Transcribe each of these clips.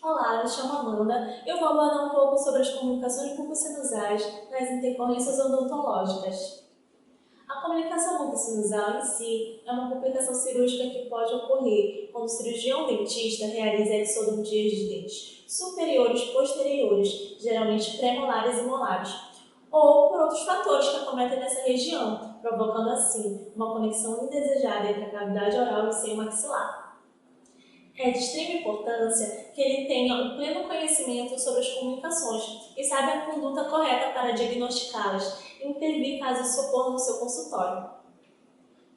Olá, me chamo Amanda. Eu vou abordar um pouco sobre as comunicações bucosinusais nas intercorrências odontológicas. A comunicação bucosinusal em si é uma complicação cirúrgica que pode ocorrer quando o cirurgião dentista realiza exodontias de dentes superiores e posteriores, geralmente premolares e molares, ou por outros fatores que acometem nessa região, provocando assim uma conexão indesejada entre a cavidade oral e o seio maxilar. É de extrema importância que ele tenha um pleno conhecimento sobre as comunicações e saiba a conduta correta para diagnosticá-las e intervir caso isso ocorra no seu consultório.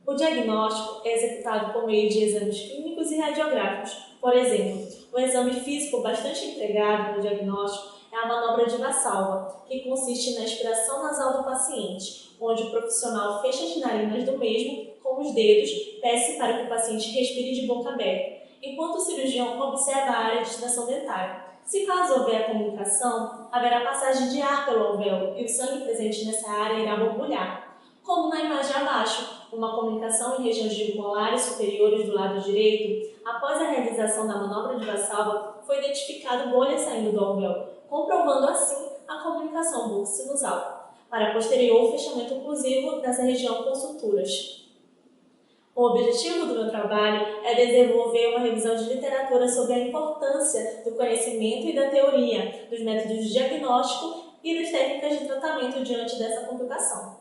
O diagnóstico é executado por meio de exames clínicos e radiográficos. Por exemplo, um exame físico bastante empregado no diagnóstico é a manobra de Valsalva, que consiste na aspiração nasal do paciente, onde o profissional fecha as narinas do mesmo com os dedos, pede para que o paciente respire de boca aberta, enquanto o cirurgião observa a área de extração dentária. Se caso houver comunicação, haverá passagem de ar pelo alvéolo e o sangue presente nessa área irá borbulhar. Como na imagem abaixo, uma comunicação em regiões jugulares superiores do lado direito, após a realização da manobra de Valsalva, foi identificado bolhas saindo do alvéolo, comprovando assim a comunicação bucosinusal, para posterior fechamento oclusivo dessa região com suturas. O objetivo do meu trabalho é desenvolver uma revisão de literatura sobre a importância do conhecimento e da teoria, dos métodos de diagnóstico e das técnicas de tratamento diante dessa complicação.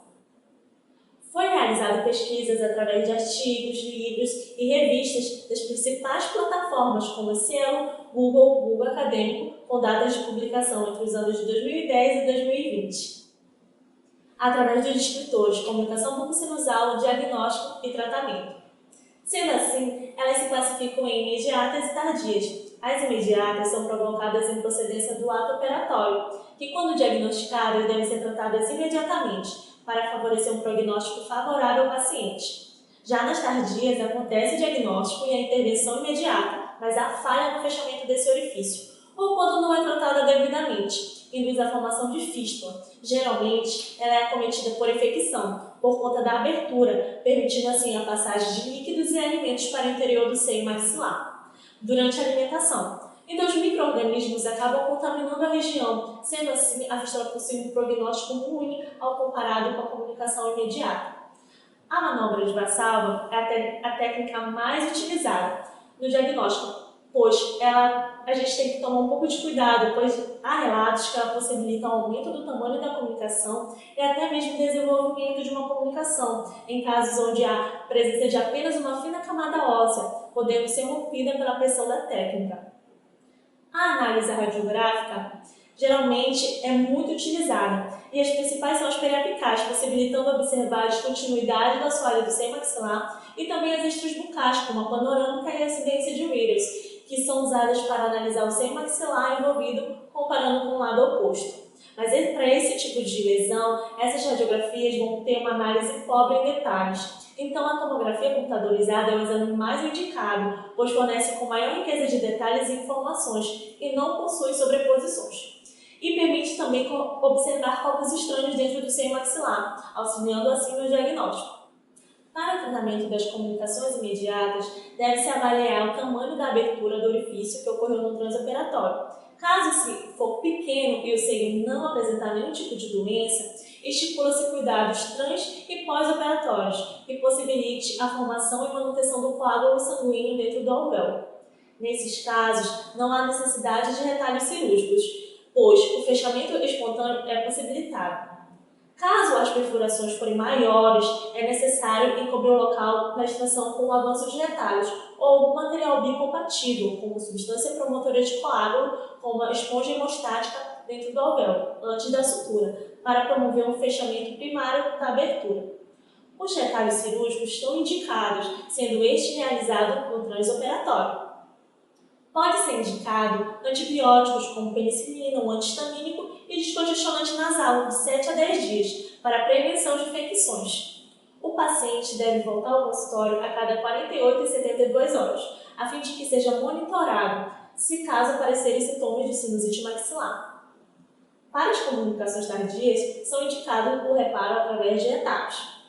Foi realizado pesquisas através de artigos, livros e revistas das principais plataformas como Cielo, Google Acadêmico, com datas de publicação entre os anos de 2010 e 2020. Através dos descritores Comunicação bucosinusal, Diagnóstico e Tratamento. Sendo assim, elas se classificam em imediatas e tardias. As imediatas são provocadas em procedência do ato operatório, que quando diagnosticadas devem ser tratadas imediatamente, para favorecer um prognóstico favorável ao paciente. Já nas tardias, acontece o diagnóstico e a intervenção imediata, mas há falha no fechamento desse orifício, ou quando não é tratada devidamente, induz a formação de fístula. Geralmente, ela é acometida por infecção, por conta da abertura, permitindo assim a passagem de líquidos e alimentos para o interior do seio maxilar, durante a alimentação. Então, os micro-organismos acabam contaminando a região, sendo assim, a fístula possui um prognóstico ruim ao comparado com a comunicação imediata. A manobra de Valsalva é a técnica mais utilizada no diagnóstico, pois a gente tem que tomar um pouco de cuidado, pois há relatos que ela possibilita o aumento do tamanho da comunicação e até mesmo o desenvolvimento de uma comunicação, em casos onde há presença de apenas uma fina camada óssea, podendo ser rompida pela pressão da técnica. A análise radiográfica geralmente é muito utilizada e as principais são as periapicais, possibilitando observar a descontinuidade da assoalho do seio maxilar e também as extrabucais, como a panorâmica e a incidência de Witters, que são usadas para analisar o seio maxilar envolvido comparando com o lado oposto. Mas para esse tipo de lesão, essas radiografias vão ter uma análise pobre em detalhes. Então, a tomografia computadorizada é o exame mais indicado, pois fornece com maior riqueza de detalhes e informações e não possui sobreposições. E permite também observar corpos estranhos dentro do seio maxilar, auxiliando assim no diagnóstico. Para o tratamento das comunicações imediatas, deve-se avaliar o tamanho da abertura do orifício que ocorreu no transoperatório. Caso se for pequeno e o seio não apresentar nenhum tipo de doença, estipula-se cuidados trans e pós-operatórios, que possibilite a formação e manutenção do coágulo sanguíneo dentro do alvéolo. Nesses casos, não há necessidade de retalhos cirúrgicos, pois o fechamento espontâneo é possibilitado. Caso as perfurações forem maiores, é necessário encobrir o local da extração com o avanço de retalhos ou algum material biocompatível, como substância promotora de coágulo, como a esponja hemostática dentro do alvéolo, antes da sutura, para promover um fechamento primário da abertura. Os retalhos cirúrgicos estão indicados, sendo este realizado no transoperatório. Pode ser indicado antibióticos como penicilina, um antihistamínico e descongestionante nasal de 7 a 10 dias para a prevenção de infecções. O paciente deve voltar ao consultório a cada 48 e 72 horas, a fim de que seja monitorado se caso aparecerem sintomas de sinusite maxilar. Para as comunicações tardias, são indicados o reparo através de retalhos.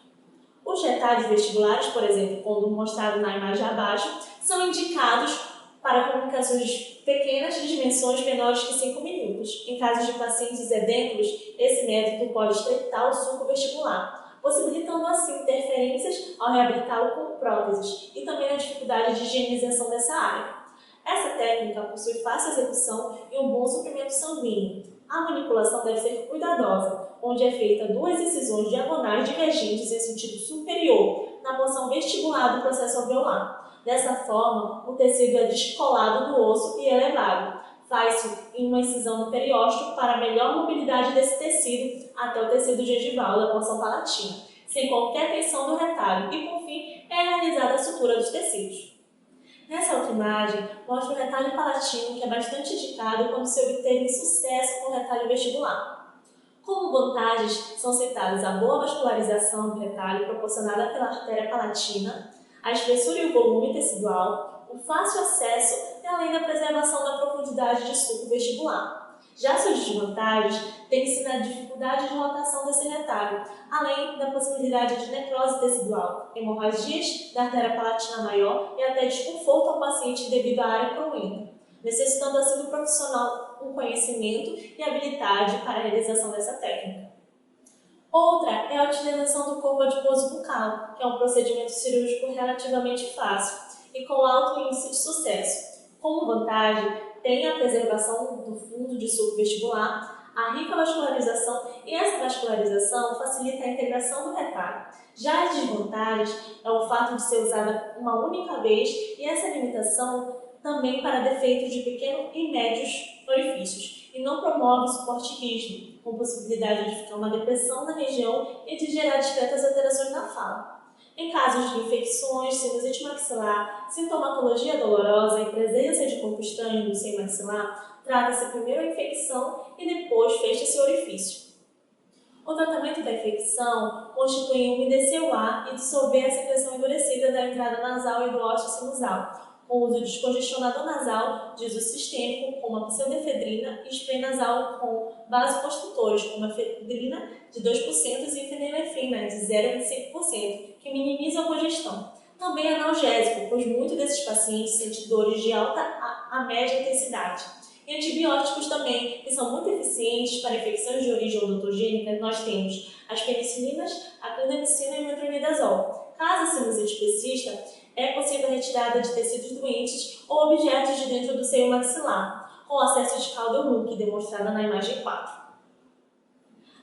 Os retalhos vestibulares, por exemplo, como mostrado na imagem abaixo, são indicados para comunicações pequenas de dimensões menores que 5 milímetros. Em casos de pacientes edênculos, esse método pode estreitar o sulco vestibular, possibilitando assim interferências ao reabilitá-lo com próteses e também a dificuldade de higienização dessa área. Essa técnica possui fácil execução e um bom suprimento sanguíneo. A manipulação deve ser cuidadosa, onde é feita 2 incisões diagonais divergentes em sentido superior na porção vestibular do processo alveolar. Dessa forma, o tecido é descolado do osso e elevado. Faz-se em uma incisão no periósteo para melhor mobilidade desse tecido até o tecido gengival da porção palatina, sem qualquer tensão do retalho e, por fim, é realizada a sutura dos tecidos. Nessa outra imagem, mostra o retalho palatino, que é bastante indicado quando se obteve sucesso com o retalho vestibular. Como vantagens, são citadas a boa vascularização do retalho proporcionada pela artéria palatina, a espessura e o volume tecidual, o fácil acesso e além da preservação da profundidade de sulco vestibular. Já suas desvantagens tem-se na dificuldade de rotação desse retalho, além da possibilidade de necrose tecidual, hemorragias da artéria palatina maior e até desconforto ao paciente devido à área cruenta, necessitando assim do profissional com conhecimento e habilidade para a realização dessa técnica. Outra é a utilização do corpo adiposo bucal, que é um procedimento cirúrgico relativamente fácil e com alto índice de sucesso. Como vantagem, tem a preservação do fundo de sulco vestibular, a rica vascularização e essa vascularização facilita a integração do retalho. Já as desvantagens é o fato de ser usada uma única vez e essa limitação também para defeitos de pequenos e médios orifícios e não promove suporte rígido, com possibilidade de ficar uma depressão na região e de gerar discretas alterações na fala. Em casos de infecções, sinusite maxilar, sintomatologia dolorosa e presença de corpo estranho no seio maxilar, trata-se primeiro a infecção e depois fecha-se o orifício. O tratamento da infecção constitui umedecer o ar e dissolver a secreção endurecida da entrada nasal e do ósseo sinusal, com o uso de descongestionador nasal de uso sistêmico, como a pseudoefedrina, e spray nasal com vasoconstrutores, como a efedrina de 2% e fenilefrina de 0,25%, que minimizam a congestão. Também é analgésico, pois muitos desses pacientes sentem dores de alta a média intensidade. E antibióticos também, que são muito eficientes para infecções de origem odontogênica, nós temos as penicilinas, a clindamicina e o metronidazol. Caso a sinusite persista, é possível a retirada de tecidos doentes ou objetos de dentro do seio maxilar, com acesso de cauda Muck, demonstrada na imagem 4.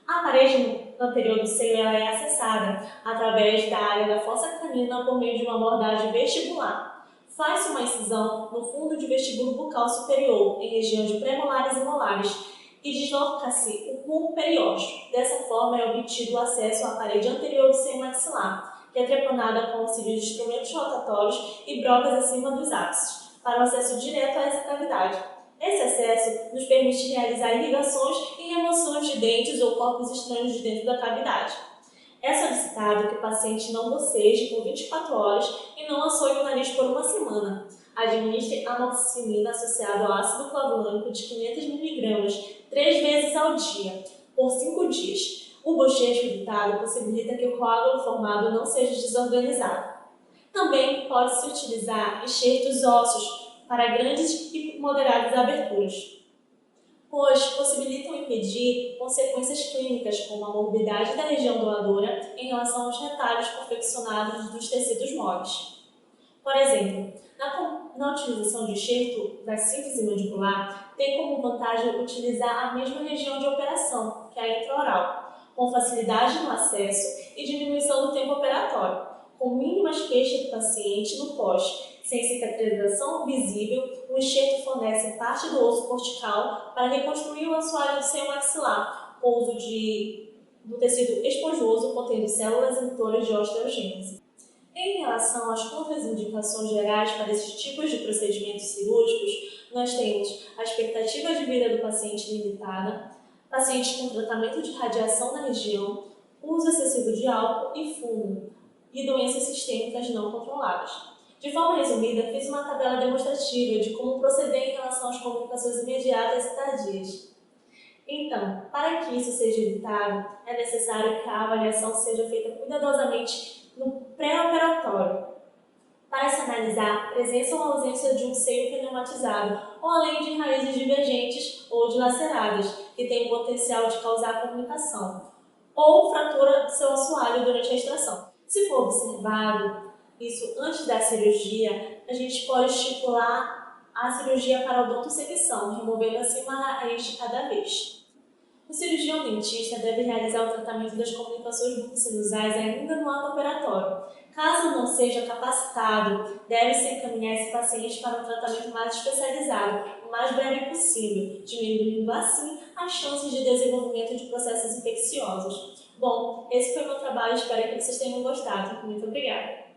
A parede anterior do seio ela é acessada através da área da fossa canina por meio de uma abordagem vestibular. Faz-se uma incisão no fundo de vestíbulo bucal superior, em região de premolares e molares, e desloca-se o bulbo periósteo. Dessa forma é obtido o acesso à parede anterior do seio maxilar, que é trepanada com auxílio de instrumentos rotatórios e brocas acima dos ápices, para o acesso direto a essa cavidade. Esse acesso nos permite realizar irrigações e remoções de dentes ou corpos estranhos de dentro da cavidade. É solicitado que o paciente não boceje por 24 horas e não assoe o nariz por uma semana. Administre amoxicilina associada ao ácido clavulânico de 500 mg 3 vezes ao dia, por 5 dias. O bochecho evitado possibilita que o coágulo formado não seja desorganizado. Também pode-se utilizar enxertos ósseos para grandes e moderadas aberturas, pois possibilitam impedir consequências clínicas como a morbidade da região doadora em relação aos retalhos confeccionados dos tecidos moles. Por exemplo, na utilização de enxerto da síntese mandibular, tem como vantagem utilizar a mesma região de operação, que é a intraoral, com facilidade no acesso e diminuição do tempo operatório, com mínimas queixas do paciente no pós. Sem cicatrização visível, o enxerto fornece parte do osso cortical para reconstruir o assoalho do seio maxilar, com o uso do tecido esponjoso contendo células indutoras de osteogênese. Em relação às contraindicações gerais para esses tipos de procedimentos cirúrgicos, nós temos a expectativa de vida do paciente limitada, pacientes com tratamento de radiação na região, uso excessivo de álcool e fumo, e doenças sistêmicas não controladas. De forma resumida, fiz uma tabela demonstrativa de como proceder em relação às complicações imediatas e tardias. Então, para que isso seja evitado, é necessário que a avaliação seja feita cuidadosamente no pré-operatório, Para se analisar a presença ou ausência de um seio pneumatizado, ou além de raízes divergentes ou dilaceradas, que têm o potencial de causar comunicação, ou fratura do seu assoalho durante a extração. Se for observado isso antes da cirurgia, a gente pode estipular a cirurgia para odontosecção, removendo assim uma raiz de cada vez. O cirurgião dentista deve realizar o tratamento das comunicações bucosinusais ainda no ato operatório. Caso não seja capacitado, deve-se encaminhar esse paciente para um tratamento mais especializado, o mais breve possível, diminuindo assim as chances de desenvolvimento de processos infecciosos. Bom, esse foi o meu trabalho, espero que vocês tenham gostado. Muito obrigada!